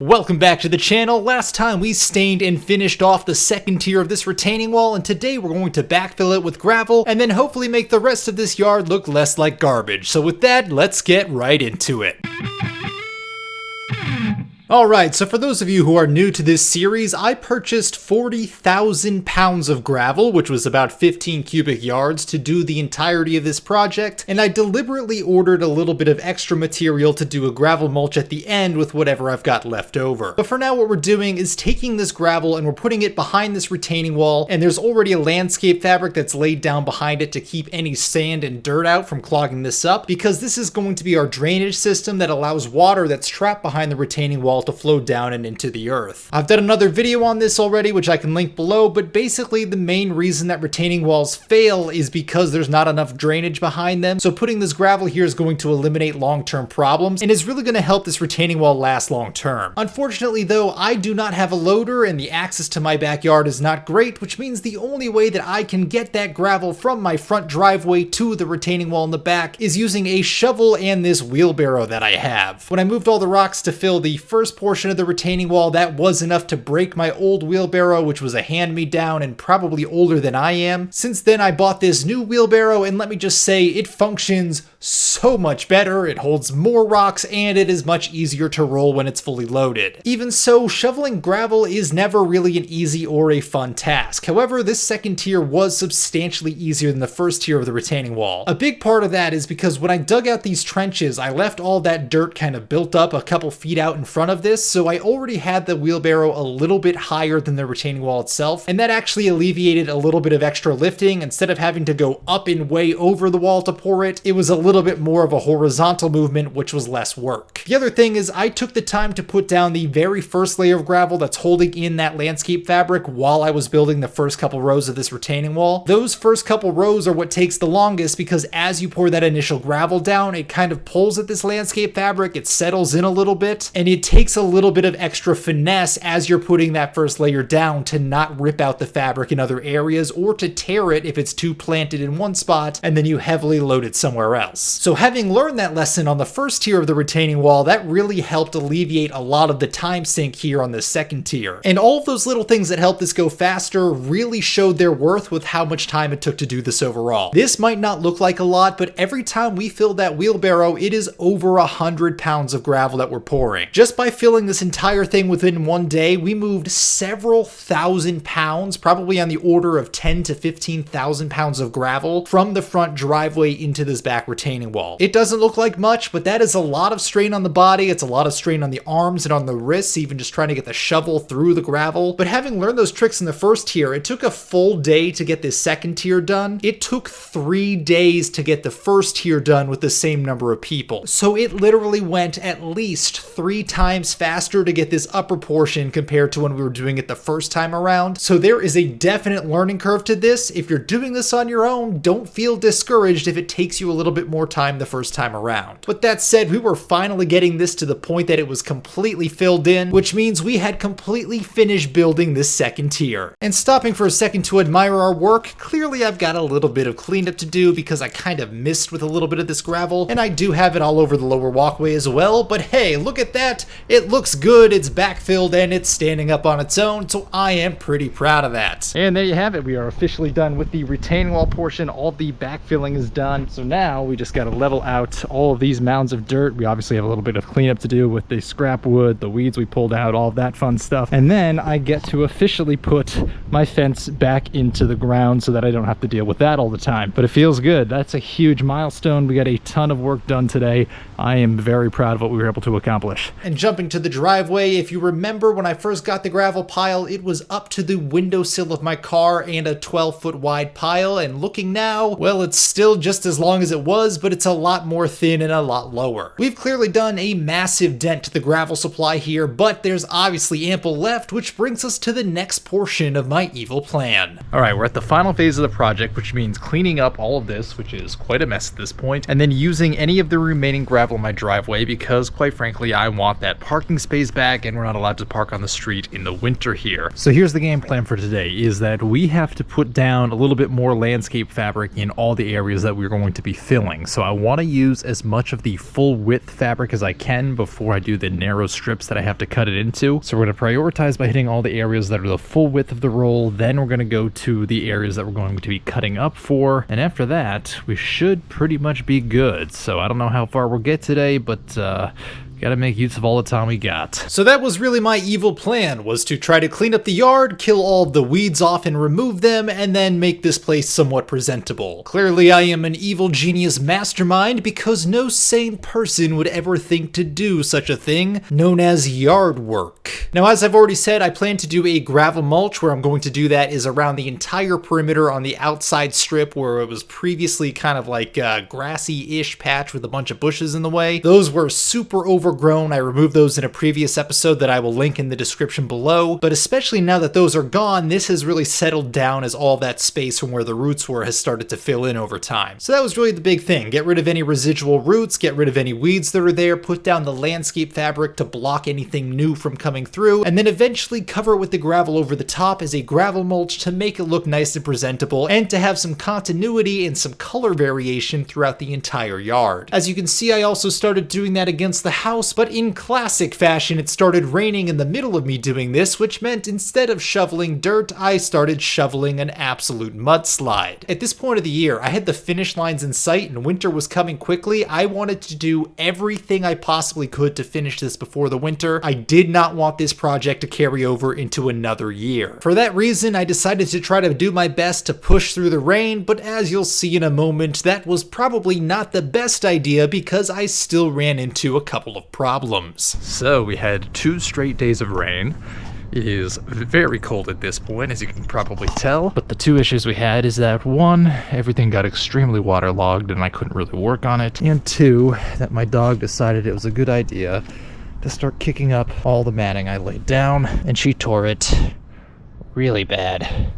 Welcome back to the channel. Last time we stained and finished off the second tier of this retaining wall, and today we're going to backfill it with gravel and then hopefully make the rest of this yard look less like garbage. So with that, let's get right into it. Alright, so for those of you who are new to this series, I purchased 40,000 pounds of gravel, which was about 15 cubic yards, to do the entirety of this project, and I deliberately ordered a little bit of extra material to do a gravel mulch at the end with whatever I've got left over. But for now, what we're doing is taking this gravel and we're putting it behind this retaining wall, and there's already a landscape fabric that's laid down behind it to keep any sand and dirt out from clogging this up, because this is going to be our drainage system that allows water that's trapped behind the retaining wall to flow down and into the earth. I've done another video on this already, which I can link below, but basically the main reason that retaining walls fail is because there's not enough drainage behind them. So putting this gravel here is going to eliminate long-term problems and is really going to help this retaining wall last long-term. Unfortunately though, I do not have a loader and the access to my backyard is not great, which means the only way that I can get that gravel from my front driveway to the retaining wall in the back is using a shovel and this wheelbarrow that I have. When I moved all the rocks to fill the first portion of the retaining wall, that was enough to break my old wheelbarrow, which was a hand-me-down and probably older than I am. Since then, I bought this new wheelbarrow, and let me just say, it functions so much better. It holds more rocks, and it is much easier to roll when it's fully loaded. Even so, shoveling gravel is never really an easy or a fun task. However, this second tier was substantially easier than the first tier of the retaining wall. A big part of that is because when I dug out these trenches, I left all that dirt kind of built up a couple feet out in front of this, so I already had the wheelbarrow a little bit higher than the retaining wall itself, and that actually alleviated a little bit of extra lifting. Instead of having to go up and way over the wall to pour it, it was a little bit more of a horizontal movement, which was less work. The other thing is I took the time to put down the very first layer of gravel that's holding in that landscape fabric while I was building the first couple rows of this retaining wall. Those first couple rows are what takes the longest because as you pour that initial gravel down, it kind of pulls at this landscape fabric, it settles in a little bit, and it takes a little bit of extra finesse as you're putting that first layer down to not rip out the fabric in other areas or to tear it if it's too planted in one spot and then you heavily load it somewhere else. So having learned that lesson on the first tier of the retaining wall, that really helped alleviate a lot of the time sink here on the second tier. And all of those little things that helped this go faster really showed their worth with how much time it took to do this overall. This might not look like a lot, but every time we fill that wheelbarrow, it is over 100 pounds of gravel that we're pouring. Just by filling this entire thing within one day, we moved several thousand pounds, probably on the order of 10 to 15,000 pounds of gravel from the front driveway into this back retaining wall. It doesn't look like much, but that is a lot of strain on the body. It's a lot of strain on the arms and on the wrists, even just trying to get the shovel through the gravel. But having learned those tricks in the first tier, it took a full day to get this second tier done. It took 3 days to get the first tier done with the same number of people. So it literally went at least 3 times faster to get this upper portion compared to when we were doing it the first time around. So there is a definite learning curve to this. If you're doing this on your own, don't feel discouraged if it takes you a little bit more time the first time around. But that said, we were finally getting this to the point that it was completely filled in, which means we had completely finished building this second tier. And stopping for a second to admire our work, clearly I've got a little bit of cleanup to do because I kind of missed with a little bit of this gravel, and I do have it all over the lower walkway as well, but hey, look at that. It looks good, it's backfilled, and it's standing up on its own, so I am pretty proud of that. And there you have it. We are officially done with the retaining wall portion. All the backfilling is done, so now we just got to level out all of these mounds of dirt. We obviously have a little bit of cleanup to do with the scrap wood, the weeds we pulled out, all of that fun stuff, and then I get to officially put my fence back into the ground so that I don't have to deal with that all the time. But it feels good. That's a huge milestone. We got a ton of work done today. I am very proud of what we were able to accomplish. And jumping to the driveway, if you remember when I first got the gravel pile, it was up to the windowsill of my car and a 12-foot wide pile, and looking now, well, it's still just as long as it was, but it's a lot more thin and a lot lower. We've clearly done a massive dent to the gravel supply here, but there's obviously ample left, which brings us to the next portion of my evil plan. All right, we're at the final phase of the project, which means cleaning up all of this, which is quite a mess at this point, and then using any of the remaining gravel gravel in my driveway because, quite frankly, I want that parking space back, and we're not allowed to park on the street in the winter here. So here's the game plan for today, is that we have to put down a little bit more landscape fabric in all the areas that we're going to be filling. So I want to use as much of the full width fabric as I can before I do the narrow strips that I have to cut it into. So we're going to prioritize by hitting all the areas that are the full width of the roll. Then we're going to go to the areas that we're going to be cutting up for. And after that, we should pretty much be good. So I don't know how far we'll get today, but gotta make use of all the time we got. So that was really my evil plan, was to try to clean up the yard, kill all of the weeds off and remove them, and then make this place somewhat presentable. Clearly I am an evil genius mastermind, because no sane person would ever think to do such a thing, known as yard work. Now, as I've already said, I plan to do a gravel mulch. Where I'm going to do that is around the entire perimeter on the outside strip where it was previously kind of like a grassy-ish patch with a bunch of bushes in the way. Those were super overgrown. I removed those in a previous episode that I will link in the description below, but especially now that those are gone, this has really settled down as all that space from where the roots were has started to fill in over time. So that was really the big thing. Get rid of any residual roots, get rid of any weeds that are there, put down the landscape fabric to block anything new from coming through, and then eventually cover it with the gravel over the top as a gravel mulch to make it look nice and presentable, and to have some continuity and some color variation throughout the entire yard. As you can see, I also started doing that against the house, but in classic fashion, it started raining in the middle of me doing this, which meant instead of shoveling dirt, I started shoveling an absolute mudslide. At this point of the year, I had the finish lines in sight and winter was coming quickly. I wanted to do everything I possibly could to finish this before the winter. I did not want this project to carry over into another year. For that reason, I decided to try to do my best to push through the rain, but as you'll see in a moment, that was probably not the best idea because I still ran into a couple of problems. So we had 2 straight days of rain. It is very cold at this point, as you can probably tell. But the 2 issues we had is that 1, everything got extremely waterlogged and I couldn't really work on it. And 2, that my dog decided it was a good idea to start kicking up all the matting I laid down, and she tore it really bad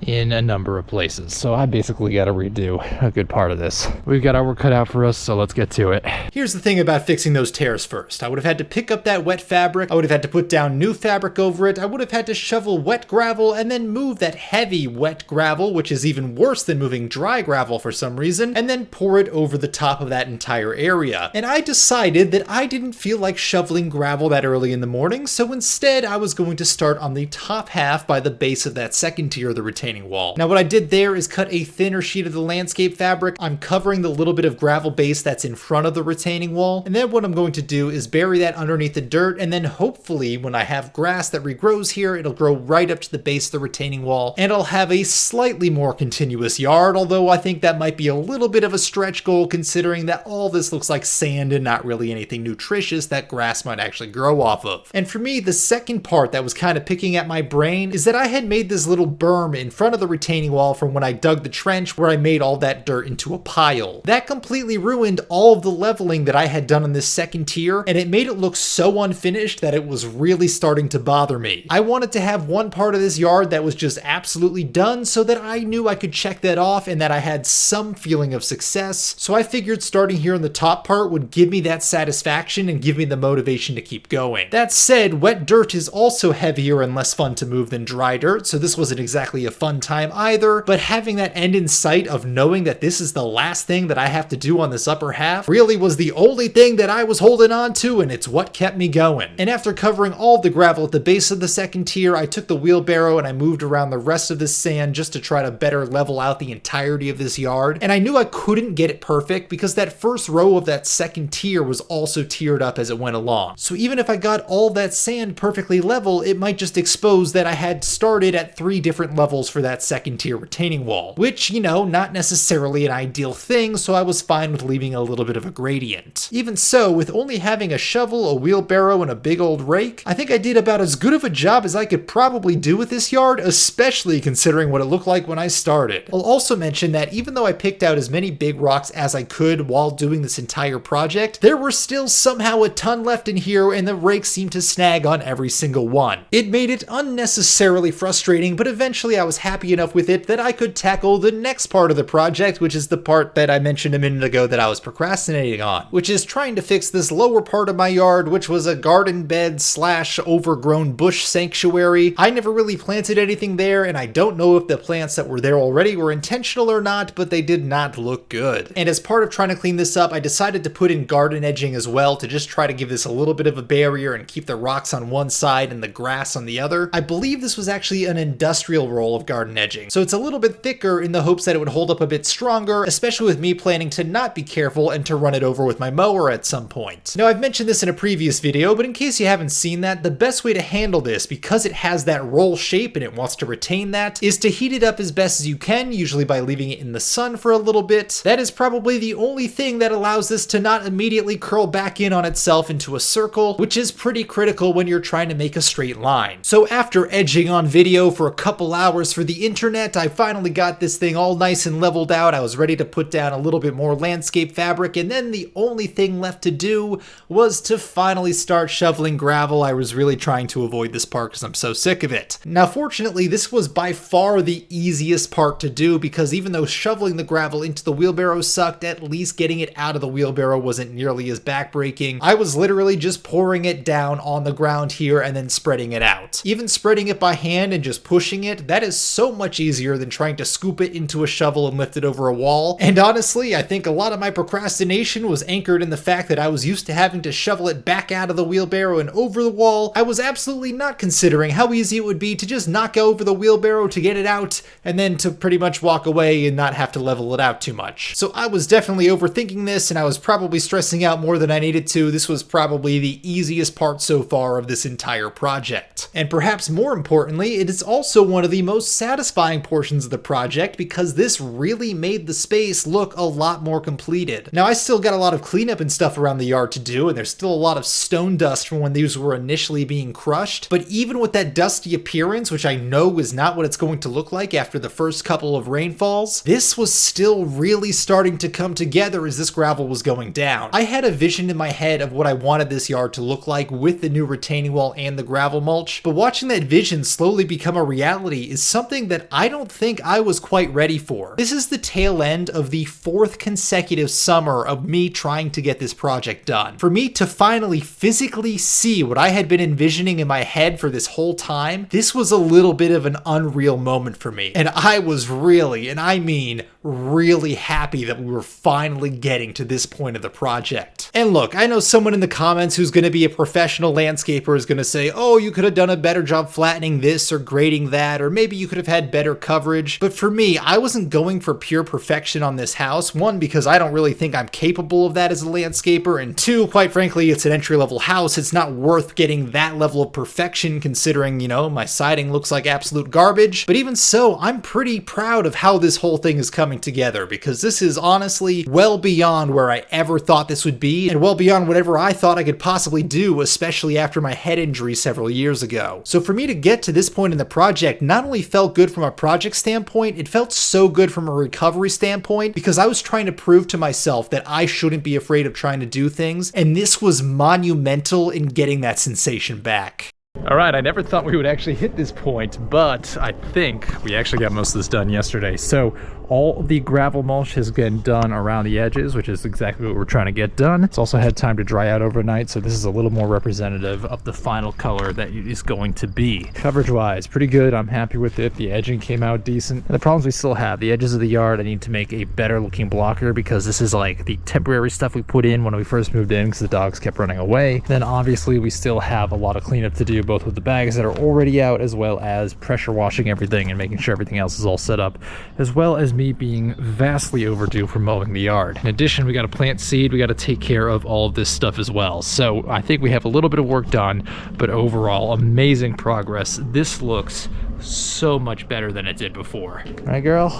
in a number of places. So I basically got to redo a good part of this. We've got our work cut out for us, so let's get to it. Here's the thing about fixing those tears first. I would have had to pick up that wet fabric, I would have had to put down new fabric over it, I would have had to shovel wet gravel and then move that heavy wet gravel, which is even worse than moving dry gravel for some reason, and then pour it over the top of that entire area. And I decided that I didn't feel like shoveling gravel that early in the morning, so instead I was going to start on the top half by the base of that second tier of the retaining wall. Now what I did there is cut a thinner sheet of the landscape fabric. I'm covering the little bit of gravel base that's in front of the retaining wall, and then what I'm going to do is bury that underneath the dirt, and then hopefully when I have grass that regrows here, it'll grow right up to the base of the retaining wall, and I'll have a slightly more continuous yard, although I think that might be a little bit of a stretch goal considering that all this looks like sand and not really anything nutritious that grass might actually grow off of. And for me, the second part that was kind of picking at my brain is that I had made this little berm in front of the retaining wall from when I dug the trench where I made all that dirt into a pile. That completely ruined all of the leveling that I had done on this second tier, and it made it look so unfinished that it was really starting to bother me. I wanted to have one part of this yard that was just absolutely done so that I knew I could check that off and that I had some feeling of success, so I figured starting here in the top part would give me that satisfaction and give me the motivation to keep going. That said, wet dirt is also heavier and less fun to move than dry dirt, so this wasn't exactly a fun time either, but having that end in sight of knowing that this is the last thing that I have to do on this upper half really was the only thing that I was holding on to, and it's what kept me going. And after covering all the gravel at the base of the second tier, I took the wheelbarrow and I moved around the rest of this sand just to try to better level out the entirety of this yard. And I knew I couldn't get it perfect because that first row of that second tier was also tiered up as it went along. So even if I got all that sand perfectly level, it might just expose that I had started at 3 different levels for that second tier retaining wall, which, you know, not necessarily an ideal thing, so I was fine with leaving a little bit of a gradient. Even so, with only having a shovel, a wheelbarrow, and a big old rake, I think I did about as good of a job as I could probably do with this yard, especially considering what it looked like when I started. I'll also mention that even though I picked out as many big rocks as I could while doing this entire project, there were still somehow a ton left in here and the rake seemed to snag on every single one. It made it unnecessarily frustrating, but eventually I was happy enough with it that I could tackle the next part of the project, which is the part that I mentioned a minute ago that I was procrastinating on, which is trying to fix this lower part of my yard, which was a garden bed slash overgrown bush sanctuary. I never really planted anything there, and I don't know if the plants that were there already were intentional or not, but they did not look good. And as part of trying to clean this up, I decided to put in garden edging as well to just try to give this a little bit of a barrier and keep the rocks on one side and the grass on the other. I believe this was actually an industrial roll of garden edging, so it's a little bit thicker in the hopes that it would hold up a bit stronger, especially with me planning to not be careful and to run it over with my mower at some point. Now, I've mentioned this in a previous video, but in case you haven't seen that, the best way to handle this, because it has that roll shape and it wants to retain that, is to heat it up as best as you can, usually by leaving it in the sun for a little bit. That is probably the only thing that allows this to not immediately curl back in on itself into a circle, which is pretty critical when you're trying to make a straight line. So after edging on video for a couple hours for the internet, I finally got this thing all nice and leveled out. I was ready to put down a little bit more landscape fabric, and then the only thing left to do was to finally start shoveling gravel. I was really trying to avoid this part because I'm so sick of it. Now, fortunately, this was by far the easiest part to do, because even though shoveling the gravel into the wheelbarrow sucked, at least getting it out of the wheelbarrow wasn't nearly as backbreaking. I was literally just pouring it down on the ground here and then spreading it out. Even spreading it by hand and just pushing it, that is so much easier than trying to scoop it into a shovel and lift it over a wall. And honestly, I think a lot of my procrastination was anchored in the fact that I was used to having to shovel it back out of the wheelbarrow and over the wall. I was absolutely not considering how easy it would be to just knock over the wheelbarrow to get it out and then to pretty much walk away and not have to level it out too much. So I was definitely overthinking this, and I was probably stressing out more than I needed to. This was probably the easiest part so far of this entire project. And perhaps more importantly, it is also one of the most satisfying portions of the project, because this really made the space look a lot more completed. Now, I still got a lot of cleanup and stuff around the yard to do, and there's still a lot of stone dust from when these were initially being crushed, but even with that dusty appearance, which I know is not what it's going to look like after the first couple of rainfalls, this was still really starting to come together as this gravel was going down. I had a vision in my head of what I wanted this yard to look like with the new retaining wall and the gravel mulch, but watching that vision slowly become a reality is something that I don't think I was quite ready for. This is the tail end of the 4th consecutive summer of me trying to get this project done. For me to finally physically see what I had been envisioning in my head for this whole time, this was a little bit of an unreal moment for me. And I was really, and I mean really happy that we were finally getting to this point of the project. And look, I know someone in the comments who's going to be a professional landscaper is going to say, oh, you could have done a better job flattening this or grading that, or maybe you could have had better coverage. But for me, I wasn't going for pure perfection on this house. One, because I don't really think I'm capable of that as a landscaper, and two, quite frankly, it's an entry-level house. It's not worth getting that level of perfection considering, you know, my siding looks like absolute garbage. But even so, I'm pretty proud of how this whole thing is coming together, because this is honestly well beyond where I ever thought this would be, and well beyond whatever I thought I could possibly do, especially after my head injury several years ago. So for me to get to this point in the project not only felt good from a project standpoint, it felt so good from a recovery standpoint, because I was trying to prove to myself that I shouldn't be afraid of trying to do things, and this was monumental in getting that sensation back. All right, I never thought we would actually hit this point, but I think we actually got most of this done yesterday. So all of the gravel mulch has been done around the edges, which is exactly what we're trying to get done. It's also had time to dry out overnight, so this is a little more representative of the final color that it is going to be. Coverage-wise, pretty good. I'm happy with it. The edging came out decent. And the problems we still have, the edges of the yard, I need to make a better looking blocker, because this is like the temporary stuff we put in when we first moved in because the dogs kept running away. Then obviously we still have a lot of cleanup to do, both with the bags that are already out as well as pressure washing everything and making sure everything else is all set up, as well as me being vastly overdue for mowing the yard. In addition, we got to plant seed, we got to take care of all of this stuff as well. So I think we have a little bit of work done, but overall amazing progress. This looks so much better than it did before. Right, girl?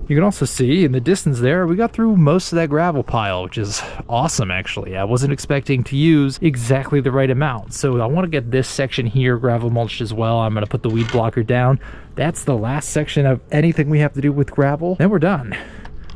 You can also see in the distance there, we got through most of that gravel pile, which is awesome, actually. I wasn't expecting to use exactly the right amount. So I want to get this section here gravel mulched as well. I'm going to put the weed blocker down. That's the last section of anything we have to do with gravel. Then we're done.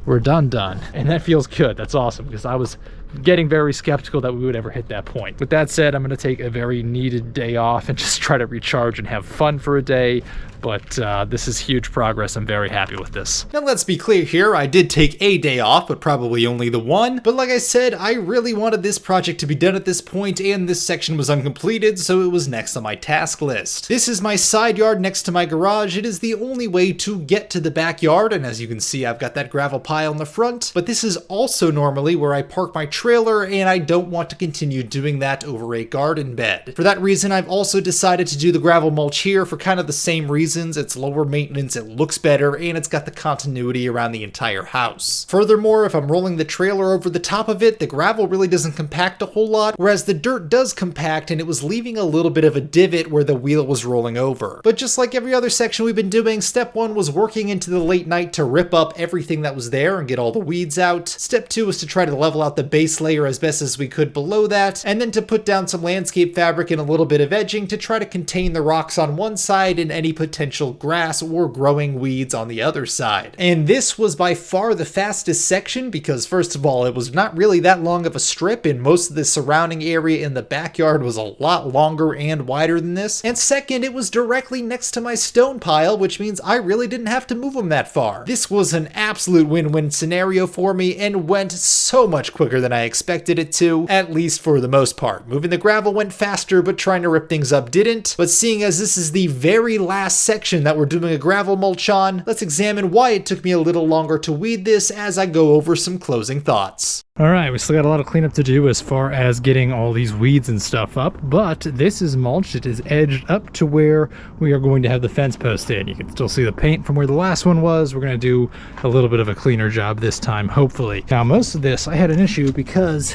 We're done. And that feels good. That's awesome, because I was getting very skeptical that we would ever hit that point. With that said, I'm going to take a very needed day off and just try to recharge and have fun for a day. But this is huge progress. I'm very happy with this. Now let's be clear here, I did take a day off, but probably only the one. But like I said, I really wanted this project to be done at this point, and this section was uncompleted, so it was next on my task list. This is my side yard next to my garage. It is the only way to get to the backyard, and as you can see, I've got that gravel pile in the front. But this is also normally where I park my trailer, and I don't want to continue doing that over a garden bed. For that reason, I've also decided to do the gravel mulch here for kind of the same reason. It's lower maintenance, it looks better, and it's got the continuity around the entire house. Furthermore, if I'm rolling the trailer over the top of it, the gravel really doesn't compact a whole lot, whereas the dirt does compact, and it was leaving a little bit of a divot where the wheel was rolling over. But just like every other section we've been doing, step 1 was working into the late night to rip up everything that was there and get all the weeds out. Step 2 was to try to level out the base layer as best as we could below that, and then to put down some landscape fabric and a little bit of edging to try to contain the rocks on one side and any potential grass or growing weeds on the other side. And this was by far the fastest section because, first of all, it was not really that long of a strip, and most of the surrounding area in the backyard was a lot longer and wider than this. And second, it was directly next to my stone pile, which means I really didn't have to move them that far. This was an absolute win-win scenario for me and went so much quicker than I expected it to, at least for the most part. Moving the gravel went faster, but trying to rip things up didn't. But seeing as this is the very last section that we're doing a gravel mulch on, let's examine why it took me a little longer to weed this as I go over some closing thoughts. Alright, we still got a lot of cleanup to do as far as getting all these weeds and stuff up, but this is mulched. It is edged up to where we are going to have the fence posted. You can still see the paint from where the last one was. We're going to do a little bit of a cleaner job this time, hopefully. Now, most of this, I had an issue because,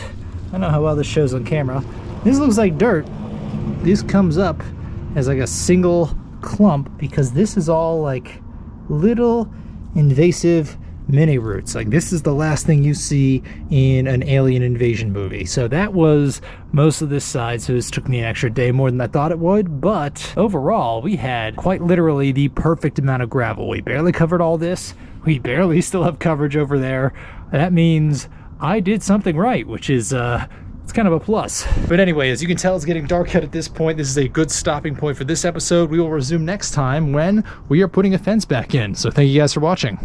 I don't know how well this shows on camera, this looks like dirt. This comes up as like a single clump because this is all like little invasive mini roots. Like, this is the last thing you see in an alien invasion movie. So that was most of this side, so this took me an extra day more than I thought it would, but overall we had quite literally the perfect amount of gravel. We barely covered all this. We barely still have coverage over there. That means I did something right, which is it's kind of a plus. But anyway, as you can tell, it's getting dark out at this point. This is a good stopping point for this episode. We will resume next time when we are putting a fence back in. So thank you guys for watching.